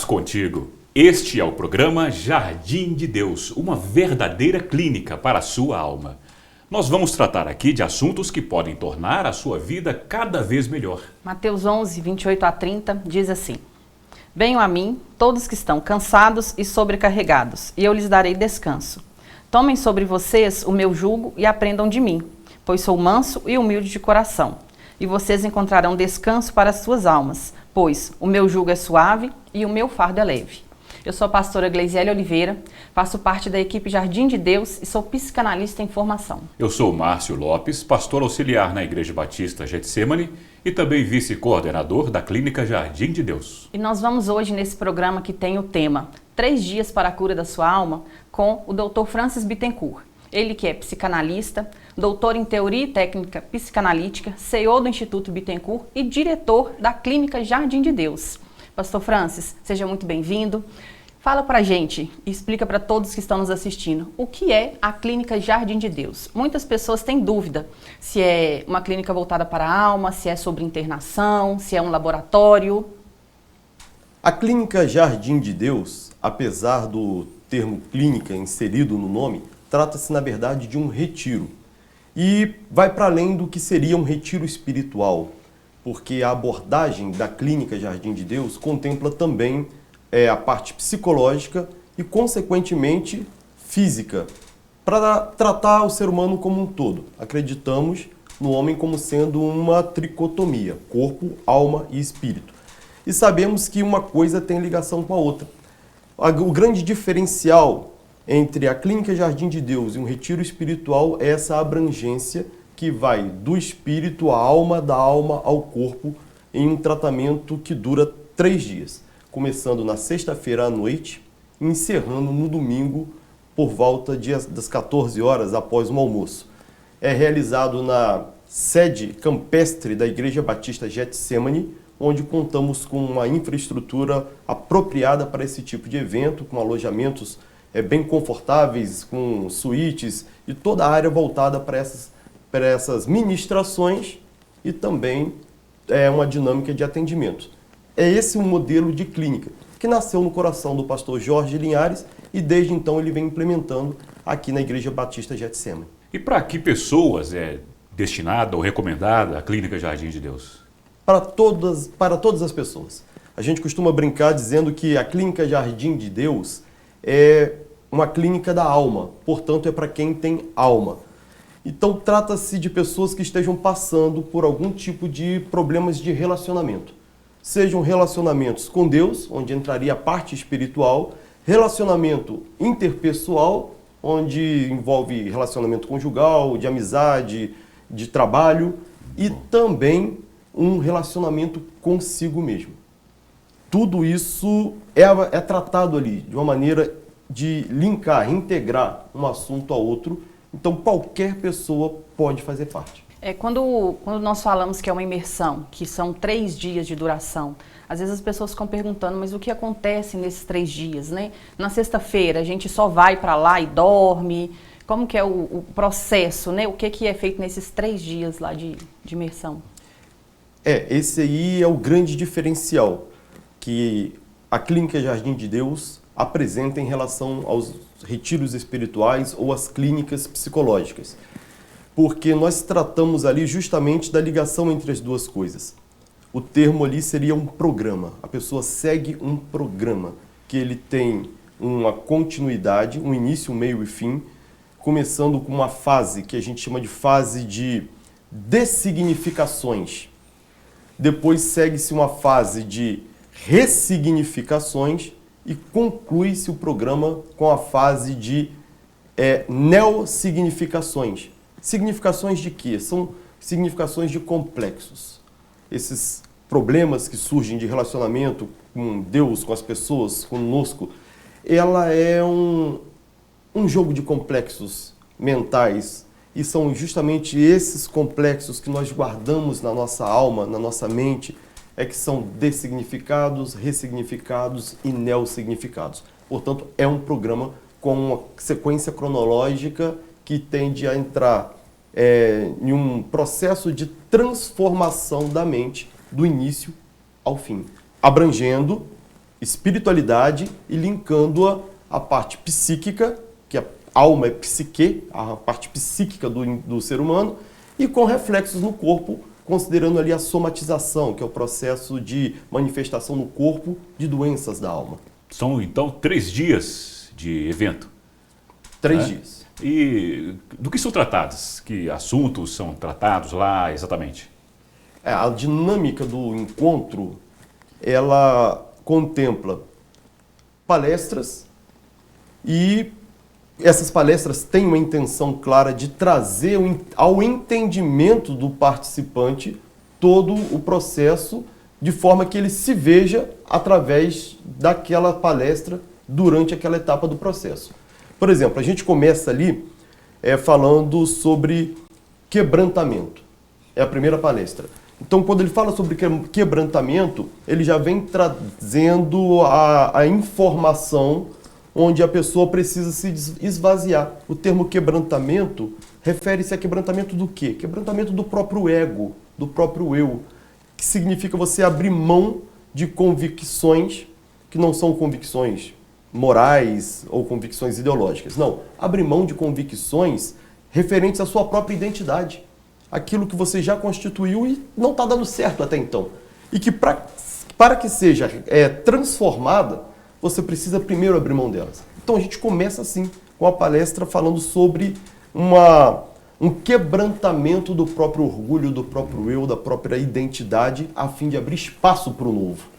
Paz contigo. Este é o programa Jardim de Deus, uma verdadeira clínica para a sua alma. Nós vamos tratar aqui de assuntos que podem tornar a sua vida cada vez melhor. Mateus 11, 28 a 30 diz assim: Venham a mim todos que estão cansados e sobrecarregados, e eu lhes darei descanso. Tomem sobre vocês o meu jugo e aprendam de mim, pois sou manso e humilde de coração. E vocês encontrarão descanso para as suas almas, pois o meu jugo é suave e o meu fardo é leve. Eu sou a pastora Gleisiele Oliveira, faço parte da equipe Jardim de Deus e sou psicanalista em formação. Eu sou o Márcio Lopes, pastor auxiliar na Igreja Batista Getsemane e também vice-coordenador da Clínica Jardim de Deus. E nós vamos hoje nesse programa que tem o tema 3 dias para a cura da sua alma com o Dr. Francis Bittencourt. Ele que é psicanalista, doutor em teoria e técnica psicanalítica, CEO do Instituto Bittencourt e diretor da Clínica Jardim de Deus. Pastor Francis, seja muito bem-vindo. Fala pra gente e explica para todos que estão nos assistindo o que é a Clínica Jardim de Deus. Muitas pessoas têm dúvida se é uma clínica voltada para a alma, se é sobre internação, se é um laboratório. A Clínica Jardim de Deus, apesar do termo clínica inserido no nome, trata-se na verdade de um retiro. E vai para além do que seria um retiro espiritual, porque a abordagem da Clínica Jardim de Deus contempla também a parte psicológica e, consequentemente, física, para tratar o ser humano como um todo. Acreditamos no homem como sendo uma tricotomia, corpo, alma e espírito. E sabemos que uma coisa tem ligação com a outra. O grande diferencial entre a Clínica Jardim de Deus e um retiro espiritual é essa abrangência que vai do espírito à alma, da alma ao corpo, em um tratamento que dura 3 dias, começando na sexta-feira à noite e encerrando no domingo por volta das 14 horas após o almoço. É realizado na sede campestre da Igreja Batista Getsemane, onde contamos com uma infraestrutura apropriada para esse tipo de evento, com alojamentos bem confortáveis, com suítes e toda a área voltada para essas ministrações e também uma dinâmica de atendimento. É esse um modelo de clínica que nasceu no coração do pastor Jorge Linhares e desde então ele vem implementando aqui na Igreja Batista Getsemane. E para que pessoas é destinada ou recomendada a Clínica Jardim de Deus? Para todas as pessoas. A gente costuma brincar dizendo que a Clínica Jardim de Deus é uma clínica da alma, portanto é para quem tem alma. Então trata-se de pessoas que estejam passando por algum tipo de problemas de relacionamento. Sejam relacionamentos com Deus, onde entraria a parte espiritual, relacionamento interpessoal, onde envolve relacionamento conjugal, de amizade, de trabalho e também um relacionamento consigo mesmo. Tudo isso é tratado ali de uma maneira de linkar, integrar um assunto ao outro. Então, qualquer pessoa pode fazer parte. Quando nós falamos que é uma imersão, que são 3 dias de duração, às vezes as pessoas ficam perguntando, mas o que acontece nesses 3 dias, né? Na sexta-feira, a gente só vai para lá e dorme. Como que é o processo, né? O que é feito nesses 3 dias lá de imersão? Esse aí é o grande diferencial que a Clínica Jardim de Deus apresenta em relação aos retiros espirituais ou às clínicas psicológicas. Porque nós tratamos ali justamente da ligação entre as duas coisas. O termo ali seria um programa. A pessoa segue um programa que ele tem uma continuidade, um início, um meio e fim, começando com uma fase que a gente chama de fase de dessignificações. Depois segue-se uma fase de ressignificações e conclui-se o programa com a fase de neossignificações. Significações de quê? São significações de complexos. Esses problemas que surgem de relacionamento com Deus, com as pessoas, conosco, ela é um jogo de complexos mentais. E são justamente esses complexos que nós guardamos na nossa alma, na nossa mente, que são dessignificados, ressignificados e neossignificados. Portanto, é um programa com uma sequência cronológica que tende a entrar em um processo de transformação da mente do início ao fim, abrangendo espiritualidade e linkando-a à parte psíquica, que a alma é psique, a parte psíquica do ser humano, e com reflexos no corpo, considerando ali a somatização, que é o processo de manifestação no corpo de doenças da alma. São, então, 3 dias de evento. 3 dias. E do que são tratados? Que assuntos são tratados lá exatamente? A dinâmica do encontro, ela contempla palestras e essas palestras têm uma intenção clara de trazer ao entendimento do participante todo o processo de forma que ele se veja através daquela palestra durante aquela etapa do processo. Por exemplo, a gente começa ali falando sobre quebrantamento. É a primeira palestra. Então, quando ele fala sobre quebrantamento, ele já vem trazendo a informação onde a pessoa precisa se esvaziar. O termo quebrantamento refere-se a quebrantamento do quê? Quebrantamento do próprio ego, do próprio eu, que significa você abrir mão de convicções que não são convicções morais ou convicções ideológicas. Não, abrir mão de convicções referentes à sua própria identidade. Aquilo que você já constituiu e não está dando certo até então. E que para que seja transformada, você precisa primeiro abrir mão delas. Então a gente começa assim, com a palestra falando sobre um quebrantamento do próprio orgulho, do próprio eu, da própria identidade, a fim de abrir espaço para o novo.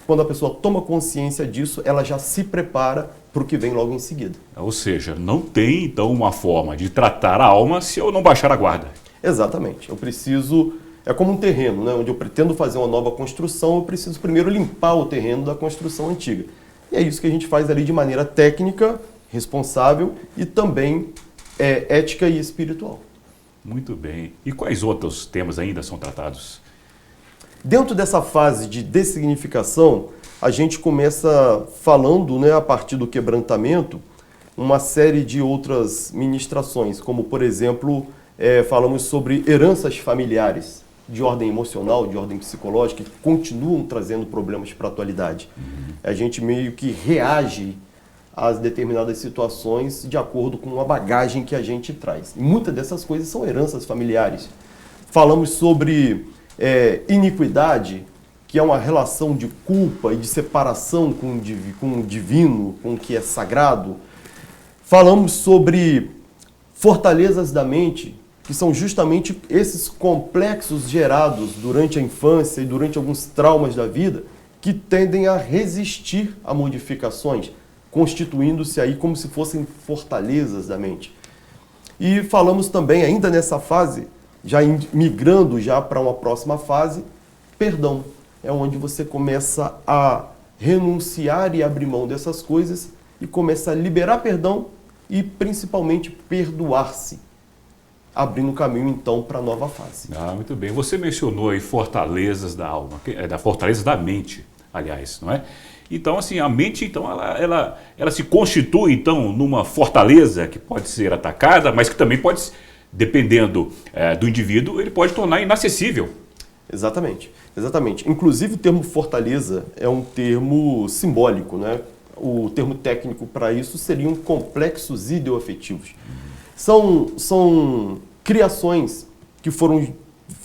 Quando a pessoa toma consciência disso, ela já se prepara para o que vem logo em seguida. Ou seja, não tem então uma forma de tratar a alma se eu não baixar a guarda. Exatamente. Eu preciso... É como um terreno, né? Onde eu pretendo fazer uma nova construção, eu preciso primeiro limpar o terreno da construção antiga. E é isso que a gente faz ali de maneira técnica, responsável e também ética e espiritual. Muito bem. E quais outros temas ainda são tratados? Dentro dessa fase de dessignificação, a gente começa falando, né, a partir do quebrantamento, uma série de outras ministrações, como, por exemplo, falamos sobre heranças familiares de ordem emocional, de ordem psicológica, que continuam trazendo problemas para a atualidade. A gente meio que reage às determinadas situações de acordo com a bagagem que a gente traz. E muitas dessas coisas são heranças familiares. Falamos sobre iniquidade, que é uma relação de culpa e de separação com o divino, com o que é sagrado. Falamos sobre fortalezas da mente, que são justamente esses complexos gerados durante a infância e durante alguns traumas da vida, que tendem a resistir a modificações, constituindo-se aí como se fossem fortalezas da mente. E falamos também, ainda nessa fase, já migrando já para uma próxima fase, perdão. É onde você começa a renunciar e abrir mão dessas coisas e começa a liberar perdão e principalmente perdoar-se, abrindo o caminho então para a nova fase. Muito bem. Você mencionou aí fortalezas da alma, da fortaleza da mente, aliás, não é? Então, assim, a mente, então, ela se constitui, então, numa fortaleza que pode ser atacada, mas que também pode, dependendo do indivíduo, ele pode tornar inacessível. Exatamente, exatamente. Inclusive, o termo fortaleza é um termo simbólico, né? O termo técnico para isso seriam complexos ideoafetivos. São criações que foram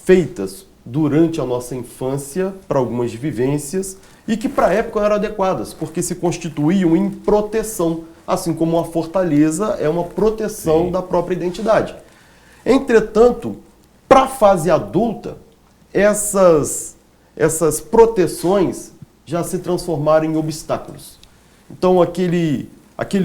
feitas durante a nossa infância para algumas vivências e que para a época eram adequadas, porque se constituíam em proteção, assim como uma fortaleza é uma proteção Sim. da própria identidade. Entretanto, para a fase adulta, essas proteções já se transformaram em obstáculos. Então, aquele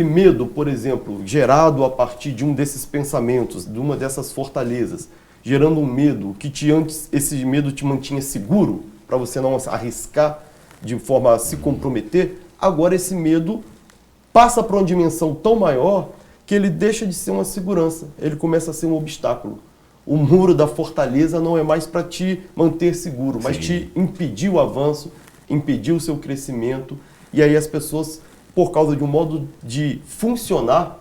medo, por exemplo, gerado a partir de um desses pensamentos, de uma dessas fortalezas, gerando um medo que antes esse medo te mantinha seguro, para você não arriscar de forma a se comprometer, agora esse medo passa para uma dimensão tão maior que ele deixa de ser uma segurança, ele começa a ser um obstáculo. O muro da fortaleza não é mais para te manter seguro, mas Sim. te impedir o avanço, impedir o seu crescimento, e aí as pessoas, por causa de um modo de funcionar,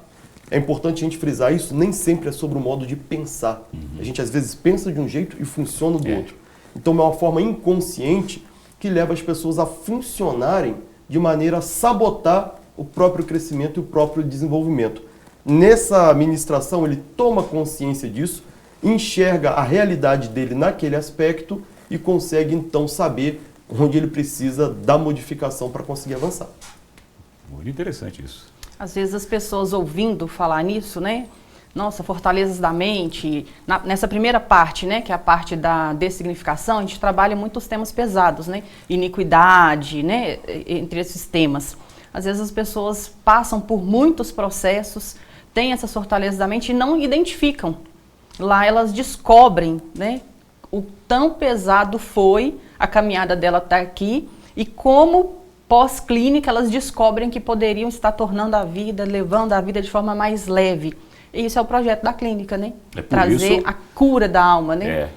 é importante a gente frisar isso, nem sempre é sobre o modo de pensar. A gente às vezes pensa de um jeito e funciona do outro. Então é uma forma inconsciente que leva as pessoas a funcionarem de maneira a sabotar o próprio crescimento e o próprio desenvolvimento. Nessa ministração, ele toma consciência disso, enxerga a realidade dele naquele aspecto e consegue, então, saber onde ele precisa da modificação para conseguir avançar. Muito interessante isso. Às vezes as pessoas ouvindo falar nisso, né? Nossa, fortalezas da mente. Nessa primeira parte, né, que é a parte da dessignificação, a gente trabalha muitos temas pesados, né? Iniquidade, né, entre esses temas. Às vezes as pessoas passam por muitos processos, têm essas fortalezas da mente e não identificam. Lá elas descobrem, né, o tão pesado foi a caminhada dela até aqui e como pós-clínica elas descobrem que poderiam estar tornando a vida, levando a vida de forma mais leve. E isso é o projeto da clínica, né? Trazer a cura da alma, né?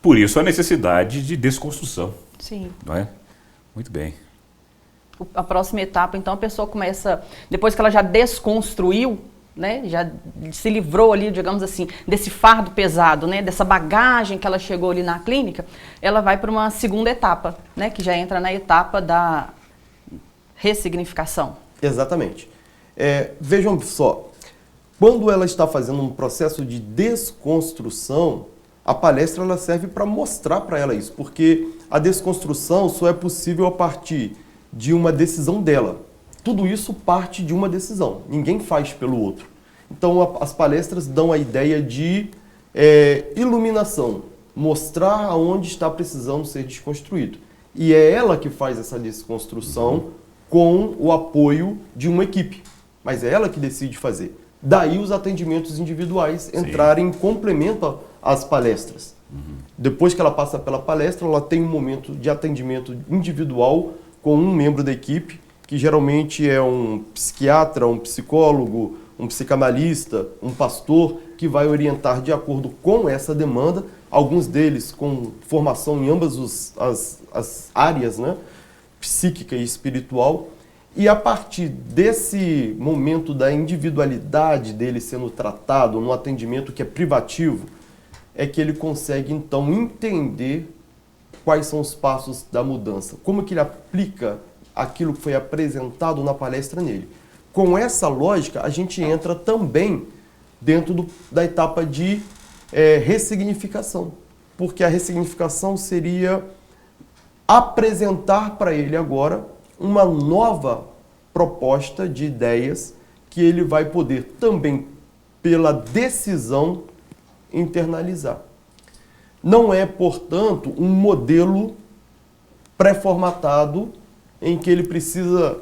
Por isso a necessidade de desconstrução. Sim. Não é? Muito bem. A próxima etapa, então, a pessoa começa, depois que ela já desconstruiu, né? Já se livrou ali, digamos assim, desse fardo pesado, né? Dessa bagagem que ela chegou ali na clínica, ela vai para uma segunda etapa, né? Que já entra na etapa da ressignificação. Exatamente. Vejam só. Quando ela está fazendo um processo de desconstrução, a palestra ela serve para mostrar para ela isso, porque a desconstrução só é possível a partir de uma decisão dela. Tudo isso parte de uma decisão, ninguém faz pelo outro. Então as palestras dão a ideia de iluminação, mostrar aonde está precisando ser desconstruído. E é ela que faz essa desconstrução com o apoio de uma equipe, mas é ela que decide fazer. Daí os atendimentos individuais entrarem em complemento às palestras. Depois que ela passa pela palestra, ela tem um momento de atendimento individual com um membro da equipe, que geralmente é um psiquiatra, um psicólogo, um psicanalista, um pastor, que vai orientar de acordo com essa demanda, alguns deles com formação em ambas as áreas, né? Psíquica e espiritual. E a partir desse momento da individualidade dele sendo tratado no atendimento que é privativo, é que ele consegue então entender quais são os passos da mudança, como que ele aplica aquilo que foi apresentado na palestra nele. Com essa lógica, a gente entra também dentro da etapa de ressignificação, porque a ressignificação seria apresentar para ele agora uma nova proposta de ideias que ele vai poder também, pela decisão, internalizar. Não é, portanto, um modelo pré-formatado em que ele precisa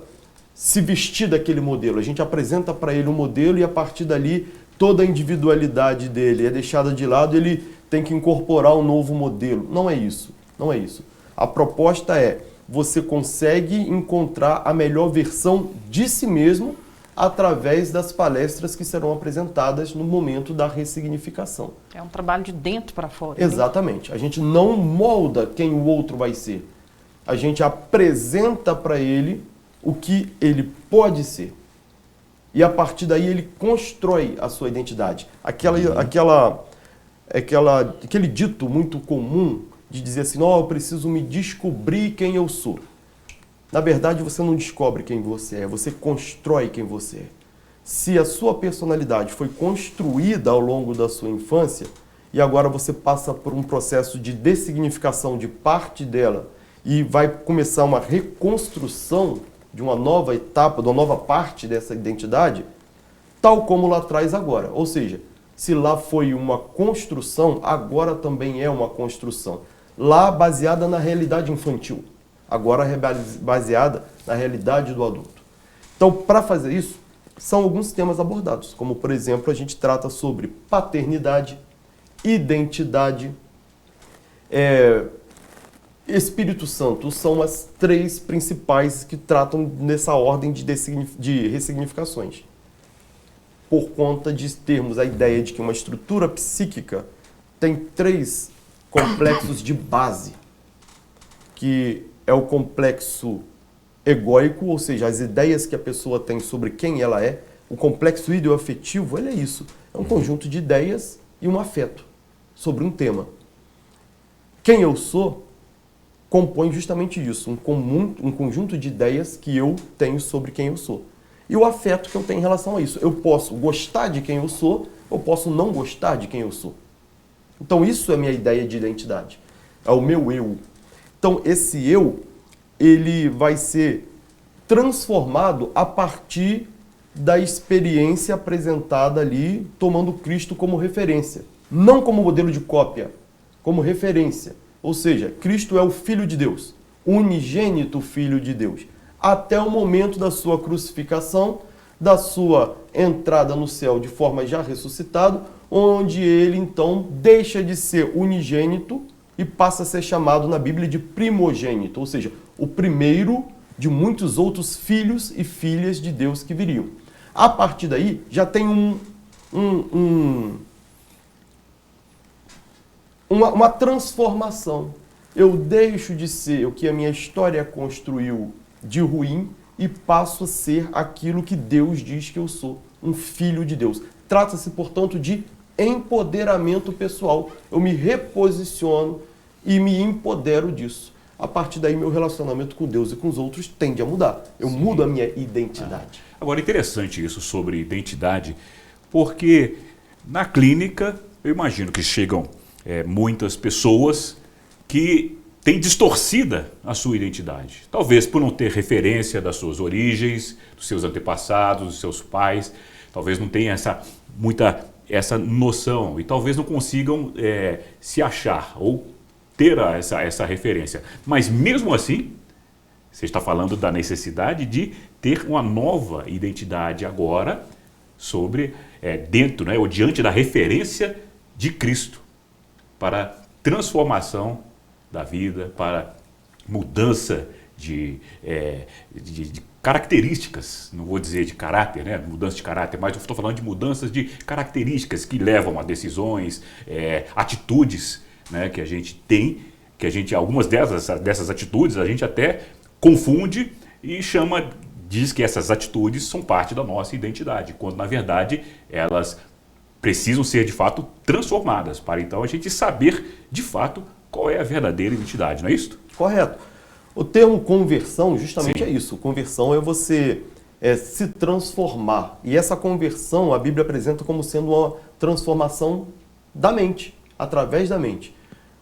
se vestir daquele modelo. A gente apresenta para ele um modelo e, a partir dali, toda a individualidade dele é deixada de lado, ele tem que incorporar um novo modelo. Não é isso. Não é isso. A proposta é: você consegue encontrar a melhor versão de si mesmo através das palestras que serão apresentadas no momento da ressignificação. É um trabalho de dentro para fora. Exatamente. Né? A gente não molda quem o outro vai ser. A gente apresenta para ele o que ele pode ser. E a partir daí ele constrói a sua identidade. Aquele dito muito comum de dizer assim: eu preciso me descobrir quem eu sou. Na verdade, você não descobre quem você é, você constrói quem você é. Se a sua personalidade foi construída ao longo da sua infância e agora você passa por um processo de dessignificação de parte dela e vai começar uma reconstrução de uma nova etapa, de uma nova parte dessa identidade, tal como lá atrás agora. Ou seja, se lá foi uma construção, agora também é uma construção. Lá baseada na realidade infantil, agora baseada na realidade do adulto. Então, para fazer isso, são alguns temas abordados, como, por exemplo, a gente trata sobre paternidade, identidade, Espírito Santo. São as três principais que tratam nessa ordem de ressignificações. Por conta de termos a ideia de que uma estrutura psíquica tem três complexos de base, que é o complexo egóico, ou seja, as ideias que a pessoa tem sobre quem ela é. O complexo ideoafetivo, ele é isso. É um conjunto de ideias e um afeto sobre um tema. Quem eu sou compõe justamente isso, um conjunto de ideias que eu tenho sobre quem eu sou. E o afeto que eu tenho em relação a isso. Eu posso gostar de quem eu sou, eu posso não gostar de quem eu sou. Então isso é a minha ideia de identidade. É o meu eu. Então esse eu, ele vai ser transformado a partir da experiência apresentada ali, tomando Cristo como referência. Não como modelo de cópia, como referência. Ou seja, Cristo é o Filho de Deus, unigênito Filho de Deus. Até o momento da sua crucificação, da sua entrada no céu de forma já ressuscitado, onde ele então deixa de ser unigênito e passa a ser chamado na Bíblia de primogênito, ou seja, o primeiro de muitos outros filhos e filhas de Deus que viriam. A partir daí, já tem uma transformação. Eu deixo de ser o que a minha história construiu de ruim e passo a ser aquilo que Deus diz que eu sou, um filho de Deus. Trata-se, portanto, de empoderamento pessoal. Eu me reposiciono e me empodero disso. A partir daí, meu relacionamento com Deus e com os outros tende a mudar. Eu mudo a minha identidade. Agora, interessante isso sobre identidade, porque na clínica, eu imagino que chegam muitas pessoas que têm distorcida a sua identidade. Talvez por não ter referência das suas origens, dos seus antepassados, dos seus pais. Talvez não tenha essa noção e talvez não consigam se achar ou ter essa referência. Mas mesmo assim, você está falando da necessidade de ter uma nova identidade agora sobre dentro, ou diante da referência de Cristo, para transformação da vida, para mudança de características, não vou dizer de caráter, mudança de caráter, mas eu estou falando de mudanças de características que levam a decisões, atitudes, que a gente tem, algumas dessas atitudes a gente até confunde e diz que essas atitudes são parte da nossa identidade, quando na verdade elas precisam ser de fato transformadas, para então a gente saber de fato qual é a verdadeira identidade, não é isso? Correto. O termo conversão justamente é isso. Conversão é você se transformar. E essa conversão a Bíblia apresenta como sendo uma transformação da mente, através da mente.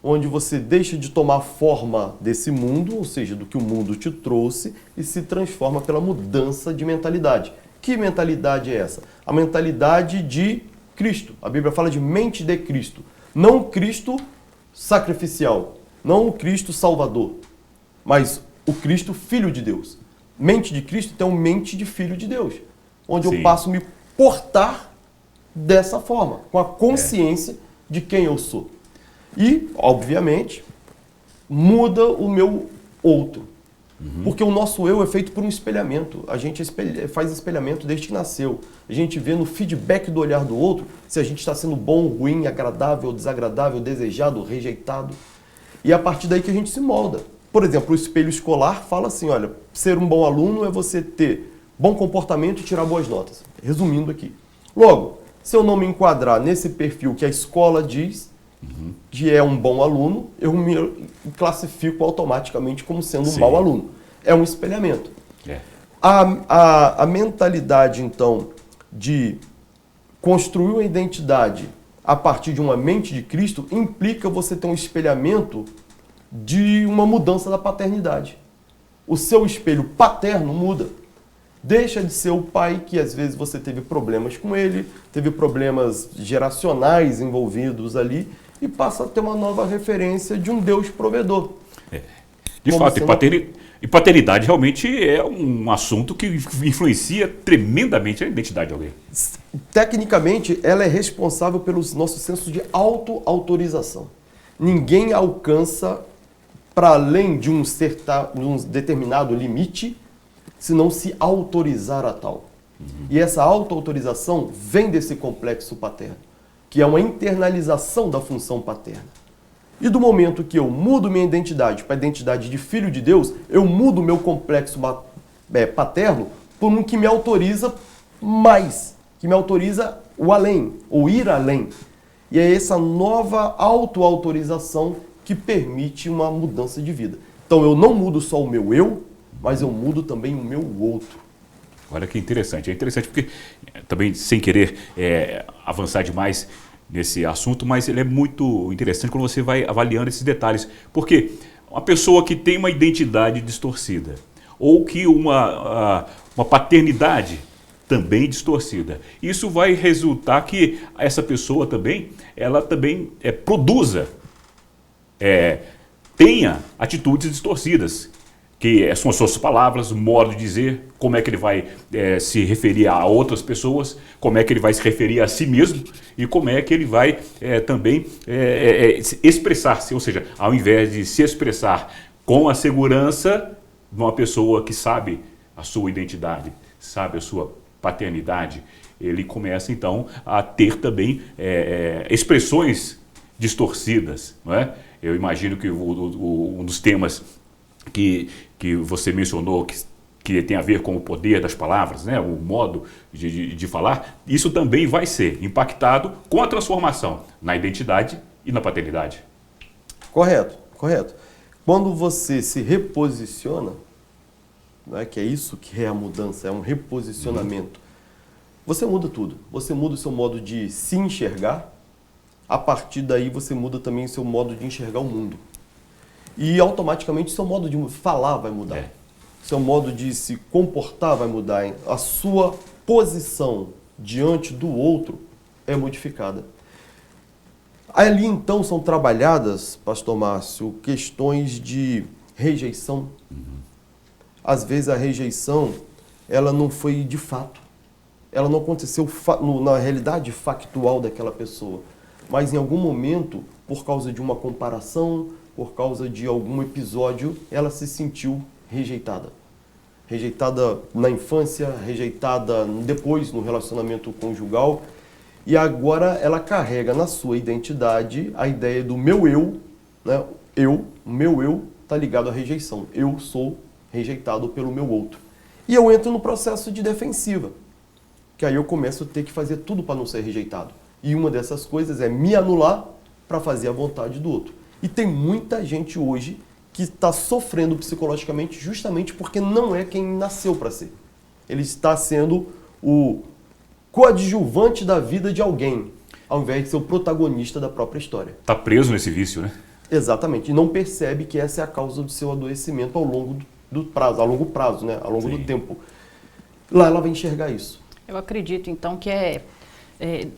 Onde você deixa de tomar forma desse mundo, ou seja, do que o mundo te trouxe, e se transforma pela mudança de mentalidade. Que mentalidade é essa? A mentalidade de Cristo. A Bíblia fala de mente de Cristo. Não Cristo sacrificial, não o Cristo salvador, mas o Cristo Filho de Deus. Mente de Cristo, então mente de Filho de Deus. Onde eu passo a me portar dessa forma, com a consciência de quem eu sou. E, obviamente, muda o meu outro. Porque o nosso eu é feito por um espelhamento. A gente faz espelhamento desde que nasceu. A gente vê no feedback do olhar do outro se a gente está sendo bom, ruim, agradável, desagradável, desejado, rejeitado. E é a partir daí que a gente se molda. Por exemplo, o espelho escolar fala assim, olha, ser um bom aluno é você ter bom comportamento e tirar boas notas. Resumindo aqui. Logo, se eu não me enquadrar nesse perfil que a escola diz que é um bom aluno, eu me classifico automaticamente como sendo um mau aluno. É um espelhamento. A mentalidade, então, de construir uma identidade a partir de uma mente de Cristo implica você ter um espelhamento de uma mudança da paternidade. O seu espelho paterno muda. Deixa de ser o pai que às vezes você teve problemas com ele, teve problemas geracionais envolvidos ali, e passa a ter uma nova referência de um Deus provedor. De fato, e paternidade realmente é um assunto que influencia tremendamente a identidade de alguém. Tecnicamente, ela é responsável pelos nossos sensos de auto-autorização. Ninguém alcança para além de um determinado limite se não se autorizar a tal. E essa auto-autorização vem desse complexo paterno, que é uma internalização da função paterna. E do momento que eu mudo minha identidade para a identidade de filho de Deus, eu mudo meu complexo paterno por um que me autoriza mais, que me autoriza o além, ou ir além. E é essa nova auto-autorização que permite uma mudança de vida. Então eu não mudo só o meu eu, mas eu mudo também o meu outro. Olha que interessante. É interessante porque, também sem querer avançar demais nesse assunto, mas ele é muito interessante quando você vai avaliando esses detalhes. Porque uma pessoa que tem uma identidade distorcida, ou que uma paternidade também distorcida, isso vai resultar que essa pessoa também, ela também produza, tenha atitudes distorcidas, que são as suas palavras, o modo de dizer, como é que ele vai se referir a outras pessoas, como é que ele vai se referir a si mesmo e como é que ele vai também expressar-se, ou seja, ao invés de se expressar com a segurança de uma pessoa que sabe a sua identidade, sabe a sua paternidade, ele começa então a ter também expressões distorcidas, não é? Eu imagino que um dos temas que você mencionou, que tem a ver com o poder das palavras, né? O modo de falar, isso também vai ser impactado com a transformação na identidade e na paternidade. Correto, correto. Quando você se reposiciona, né, que é isso que é a mudança, é um reposicionamento, você muda tudo. Você muda o seu modo de se enxergar, a partir daí você muda também o seu modo de enxergar o mundo. E automaticamente o seu modo de falar vai mudar. Seu modo de se comportar vai mudar. A sua posição diante do outro é modificada. Ali então são trabalhadas, pastor Márcio, questões de rejeição. Às vezes a rejeição, ela não foi de fato. Ela não aconteceu na realidade factual daquela pessoa. Mas em algum momento, por causa de uma comparação, por causa de algum episódio, ela se sentiu rejeitada. Rejeitada na infância, rejeitada depois no relacionamento conjugal. E agora ela carrega na sua identidade a ideia do meu eu, né? O meu eu está ligado à rejeição. Eu sou rejeitado pelo meu outro. E eu entro no processo de defensiva, que aí eu começo a ter que fazer tudo para não ser rejeitado. E uma dessas coisas é me anular para fazer a vontade do outro. E tem muita gente hoje que está sofrendo psicologicamente justamente porque não é quem nasceu para ser. Ele está sendo o coadjuvante da vida de alguém, ao invés de ser o protagonista da própria história. Está preso nesse vício, né? Exatamente. E não percebe que essa é a causa do seu adoecimento ao longo do prazo, a longo prazo, né? Ao longo do tempo. Lá ela vai enxergar isso. Eu acredito, então, que a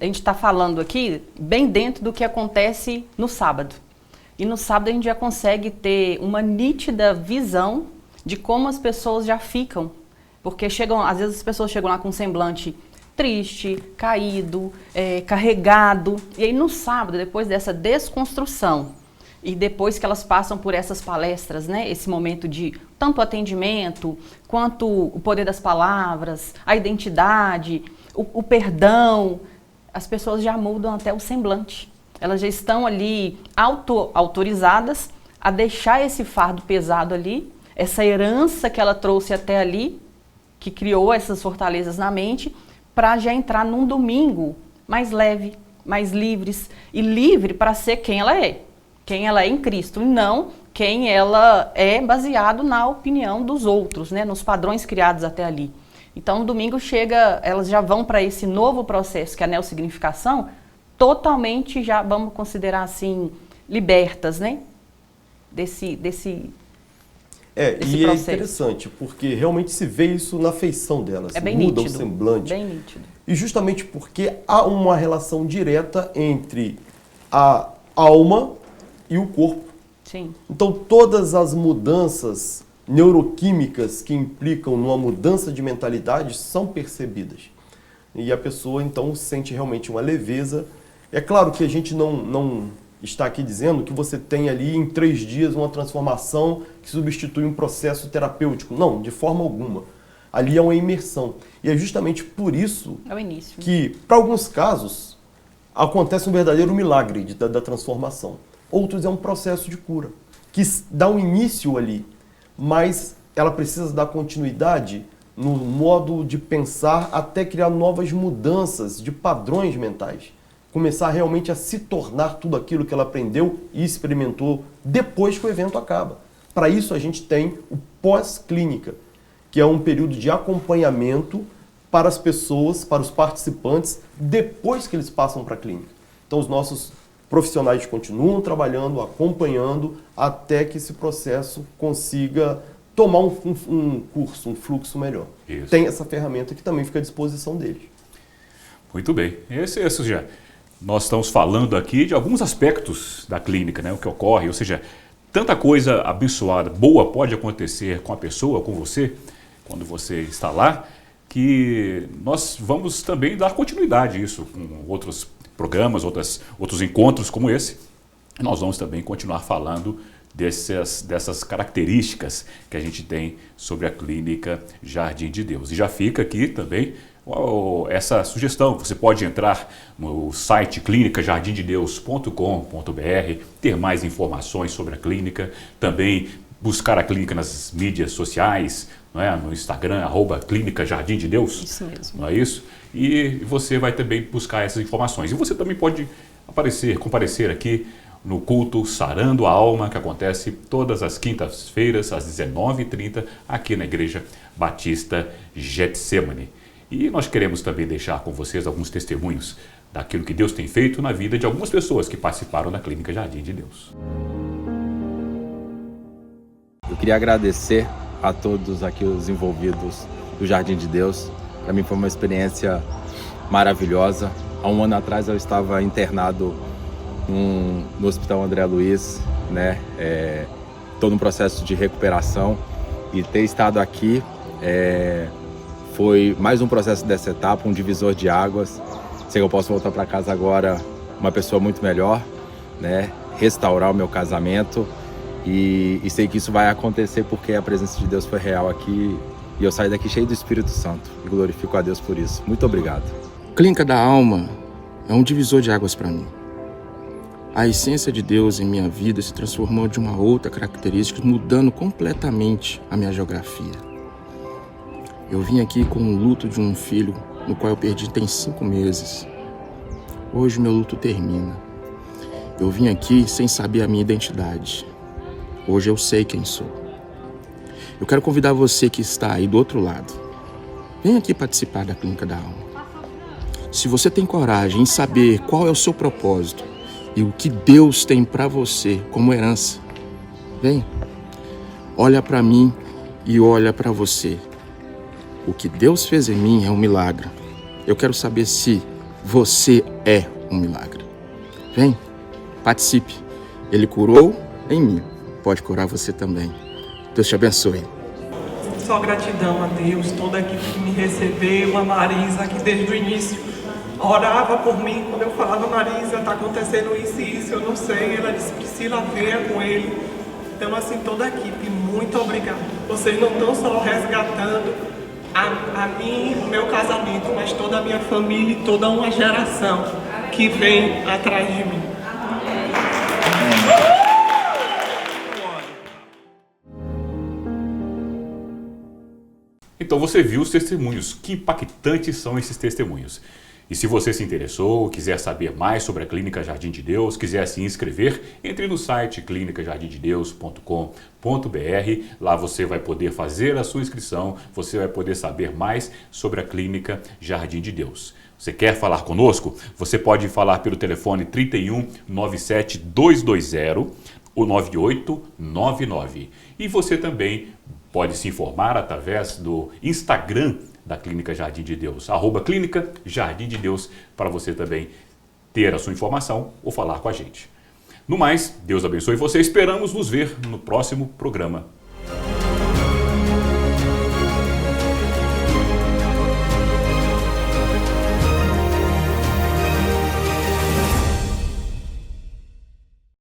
gente está falando aqui bem dentro do que acontece no sábado. E no sábado a gente já consegue ter uma nítida visão de como as pessoas já ficam. Porque às vezes as pessoas chegam lá com um semblante triste, caído, carregado. E aí no sábado, depois dessa desconstrução, e depois que elas passam por essas palestras, né, esse momento de tanto atendimento, quanto o poder das palavras, a identidade, o perdão, as pessoas já mudam até o semblante. Elas já estão ali autorizadas a deixar esse fardo pesado ali, essa herança que ela trouxe até ali, que criou essas fortalezas na mente, para já entrar num domingo mais leve, mais livres, e livre para ser quem ela é em Cristo, e não quem ela é baseado na opinião dos outros, né, nos padrões criados até ali. Então, no domingo elas já vão para esse novo processo, que é a neossignificação, totalmente, já vamos considerar assim, libertas, né, desse e processo. É interessante, porque realmente se vê isso na feição delas, bem muda nítido, o semblante. Bem nítido. E justamente porque há uma relação direta entre a alma e o corpo. Sim. Então todas as mudanças neuroquímicas que implicam numa mudança de mentalidade são percebidas. E a pessoa então sente realmente uma leveza. É claro que a gente não está aqui dizendo que você tem ali em 3 dias uma transformação que substitui um processo terapêutico. Não, de forma alguma. Ali é uma imersão. E é justamente por isso que, para alguns casos, acontece um verdadeiro milagre da transformação. Outros é um processo de cura, que dá um início ali, mas ela precisa dar continuidade no modo de pensar até criar novas mudanças de padrões mentais. Começar realmente a se tornar tudo aquilo que ela aprendeu e experimentou depois que o evento acaba. Para isso a gente tem o pós-clínica, que é um período de acompanhamento para as pessoas, para os participantes, depois que eles passam para a clínica. Então os nossos profissionais continuam trabalhando, acompanhando, até que esse processo consiga tomar um curso, um fluxo melhor. Isso. Tem essa ferramenta que também fica à disposição deles. Muito bem. Esse já. Nós estamos falando aqui de alguns aspectos da clínica, né? O que ocorre, ou seja, tanta coisa abençoada, boa pode acontecer com a pessoa, com você, quando você está lá, que nós vamos também dar continuidade a isso com outros programas, outros encontros como esse. Nós vamos também continuar falando dessas características que a gente tem sobre a clínica Jardim de Deus. E já fica aqui também essa sugestão. Você pode entrar no site clinicajardimdedeus.com.br, ter mais informações sobre a clínica, também buscar a clínica nas mídias sociais, não é? No Instagram, @Clínica Jardim de Deus. Isso mesmo. Não é isso? E você vai também buscar essas informações. E você também pode comparecer aqui no culto Sarando a Alma, que acontece todas as quintas-feiras, às 19h30, aqui na Igreja Batista Getsemane. E nós queremos também deixar com vocês alguns testemunhos daquilo que Deus tem feito na vida de algumas pessoas que participaram da Clínica Jardim de Deus. Eu queria agradecer a todos aqui os envolvidos do Jardim de Deus. Para mim foi uma experiência maravilhosa. Há um ano atrás eu estava internado no Hospital André Luiz, né? Estou num processo de recuperação e ter estado aqui foi mais um processo dessa etapa, um divisor de águas. Sei que eu posso voltar para casa agora uma pessoa muito melhor, né? Restaurar o meu casamento e sei que isso vai acontecer porque a presença de Deus foi real aqui e eu saio daqui cheio do Espírito Santo e glorifico a Deus por isso. Muito obrigado. Clínica da Alma é um divisor de águas para mim. A essência de Deus em minha vida se transformou de uma outra característica, mudando completamente a minha geografia. Eu vim aqui com o luto de um filho, no qual eu perdi tem 5 meses. Hoje meu luto termina. Eu vim aqui sem saber a minha identidade. Hoje eu sei quem sou. Eu quero convidar você que está aí do outro lado. Vem aqui participar da Clínica da Alma. Se você tem coragem em saber qual é o seu propósito e o que Deus tem para você como herança, vem. Olha para mim e olha para você. O que Deus fez em mim é um milagre. Eu quero saber se você é um milagre. Vem, participe. Ele curou em mim. Pode curar você também. Deus te abençoe. Só gratidão a Deus, toda a equipe que me recebeu, a Marisa, que desde o início orava por mim. Quando eu falava, Marisa, está acontecendo isso e isso, eu não sei. Ela disse, Priscila, venha com ele. Então, assim, toda a equipe, muito obrigada. Vocês não estão só resgatando a mim, o meu casamento, mas toda a minha família e toda uma geração que vem atrás de mim. Então você viu os testemunhos, que impactantes são esses testemunhos. E se você se interessou, quiser saber mais sobre a Clínica Jardim de Deus, quiser se inscrever, entre no site clinicajardimdedeus.com.br. Lá você vai poder fazer a sua inscrição, você vai poder saber mais sobre a Clínica Jardim de Deus. Você quer falar conosco? Você pode falar pelo telefone 31 97 220 o 9899. E você também pode se informar através do Instagram da Clínica Jardim de Deus, @Clínica Jardim de Deus, para você também ter a sua informação ou falar com a gente. No mais, Deus abençoe você. Esperamos nos ver no próximo programa.